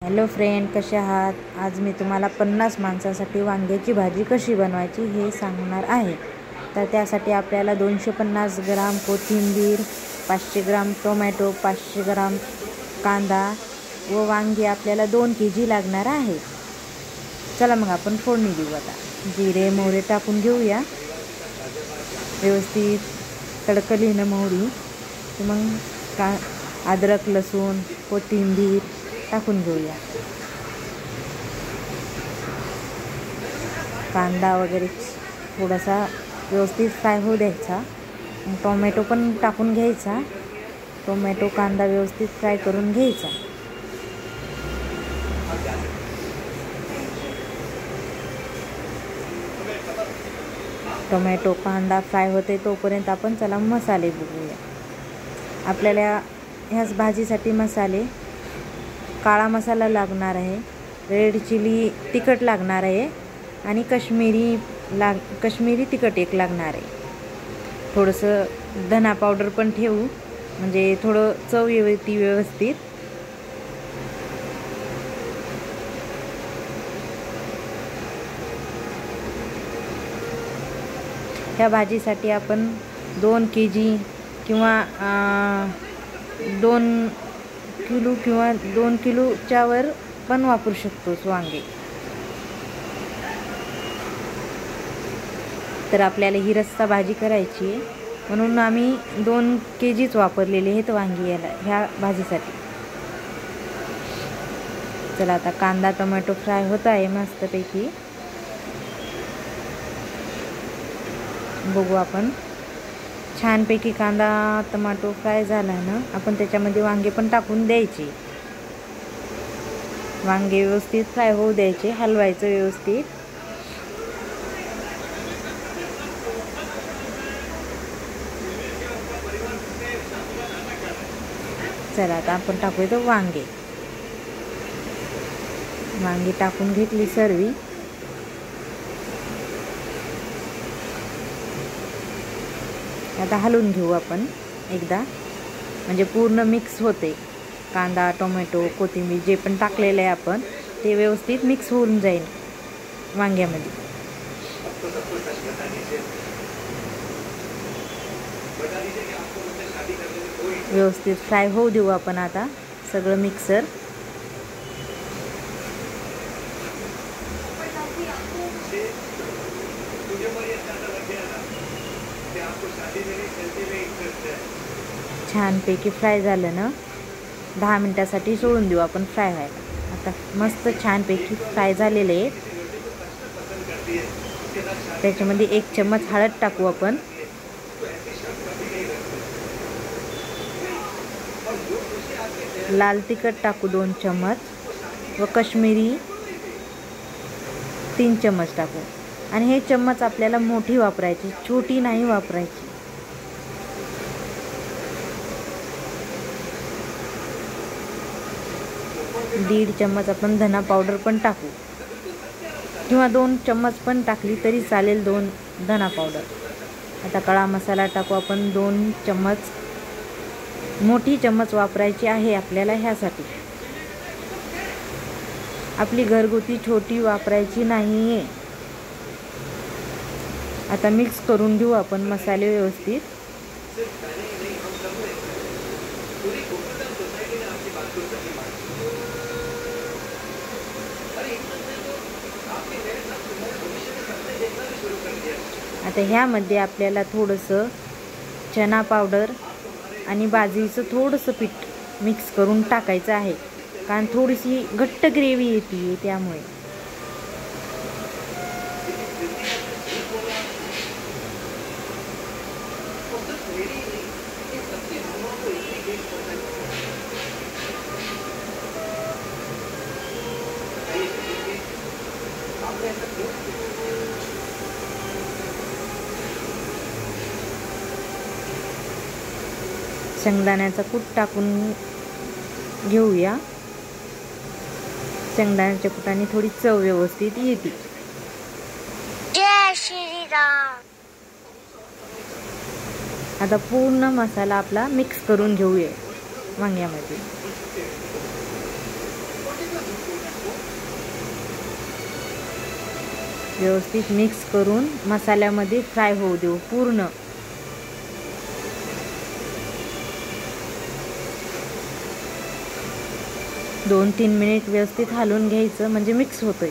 Hello friend, कसे आहात? आज मी तुम्हाला 50 माणसासाठी वांग्याची भाजी कशी बनवायची हे सांगणार आहे. तर त्यासाठी आपल्याला 250 ग्राम कोथिंबीर, 500 ग्राम टोमॅटो, 500 ग्राम कांदा व वांगी आपल्याला 2 kg लागणार आहे. चला मग आपण फोडणी देऊ. आता जिरे मोहरी टाकून घेऊया. व्यवस्थित तडकली ना मोहरी की मग अद्रक लसूण कोथिंबीर टाकून घेऊया. कांदा वगैरे थोडासा व्यवस्थित फ्राय होऊ द्यायचा. टोमॅटो पण टाकून घ्यायचा. टोमॅटो कांदा व्यवस्थित फ्राय करून घ्यायचा. टोमॅटो कांदा फ्राय होते तोपर्यंत आपण चला मसाले बघूया. आपल्याला ह्याच भाजीसाठी मसाले काळा मसाला लागणार आहे, रेड चिली तिखट लागणार आहे आणि कश्मीरी तिखट एक लागणार आहे. थोडंसं धना पावडर पण ठेवू म्हणजे थोडं चव येते व्यवस्थित. ह्या भाजीसाठी आपण 2 kg किंवा 2 किलो किंवा 2 किलोच्या वर पण वापरू शकतो वांगे. तर आपल्याला ही रस्सा भाजी करायची आहे म्हणून आम्ही 2 kgच वापरलेले आहेत वांगी ह्या भाजीसाठी. चला आता कांदा टोमॅटो फ्राय होत आहे मस्तपैकी. बघू आपण. छानपैकी कांदा टोमॅटो फ्राय झाला ना, आपण त्याच्यामध्ये वांगे पण टाकून द्यायचे. वांगे व्यवस्थित फ्राय होऊ द्यायचे, हलवायचं व्यवस्थित. चला आता आपण टाकूया वांगे. वांगी टाकून घेतली सर्व. आता हलवून घेऊ आपण एकदा, म्हणजे पूर्ण मिक्स होते. कांदा टोमॅटो कोथिंबीर जे पण टाकलेलं आहे आपण ते व्यवस्थित मिक्स होऊन जाईल वांग्यामध्ये. व्यवस्थित फ्राय होऊ देऊ आपण आता सगळं मिक्सर. छानपैकी फ्राय झालं ना, 10 मिनिटासाठी सोडून देऊ आपण फ्राय व्हायला. आता मस्त छानपैकी फ्राय झालेले आहे. त्याच्यामध्ये 1 चम्मच हळद टाकू आपण. लाल तिखट टाकू 2 चम्मच व कश्मीरी 3 चम्मच टाकू. आणि हे चम्मच आपल्याला मोठी वापरायची, छोटी नाही वापरायची. दीड चम्मच आपण धना पावडर पण टाकू किंवा 2 चम्मच पण टाकली तरी चालेल. 2 धना पावडर. आता काळा मसाला टाकू आपण 2 चम्मच. मोठी चम्मच वापरायची आहे आपल्याला ह्यासाठी. आपली घरगुती छोटी वापरायची नाही आहे. आता मिक्स करून घेऊ आपण मसाले व्यवस्थित. आता ह्यामध्ये आपल्याला थोडंसं चना पावडर आणि बाजरीचं थोडंसं पीठ मिक्स करून टाकायचं आहे, कारण थोडीशी घट्ट ग्रेव्ही येते त्यामुळे. शेंगदाण्याचा कूट टाकून घेऊया. शेंगदाण्याच्या कुटाने थोडी चव व्यवस्थित येते. जय श्रीराम. आता पूर्ण मसाला आपला मिक्स करून घेऊया वांग्यामध्ये. व्यवस्थित मिक्स करून मसाल्यामध्ये फ्राय होऊ देऊ पूर्ण. दोन 3 मिनिट व्यवस्थित हलवून घ्यायचं म्हणजे मिक्स होतोय.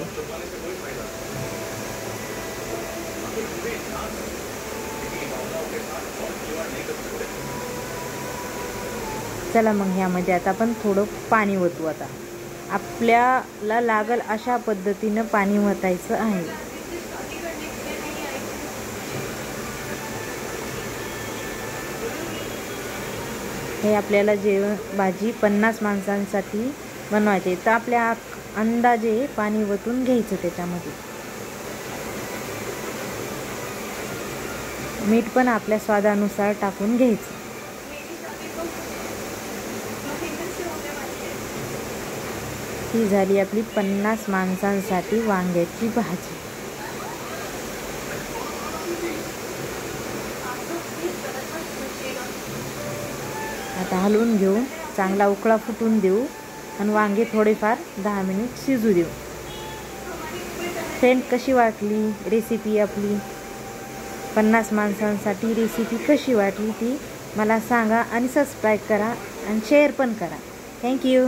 चला मग ह्यामध्ये आता आपण थोडं पाणी ओतू. आता आपल्याला लागल अशा पद्धतीनं पाणी ओतायचं आहे. हे आपल्याला जेवण भाजी 50 माणसांसाठी बनवायचे, तर आपल्या अंदाजे पाणी ओतून घ्यायचं. त्याच्यामध्ये मीठ पण आपल्या स्वादानुसार टाकून घ्यायचं. ही झाली आपली 50 माणसांसाठी वांग्याची भाजी. आता हलवून घेऊन चांगला उकळा फुटून देऊ आणि वांगे थोडेफार 10 मिनिट शिजू देऊ. फ्रेंड, कशी वाटली रेसिपी आपली? 50 माणसांसाठी रेसिपी कशी वाटली ती मला सांगा आणि सबस्क्राईब करा आणि शेअर पण करा. थँक्यू.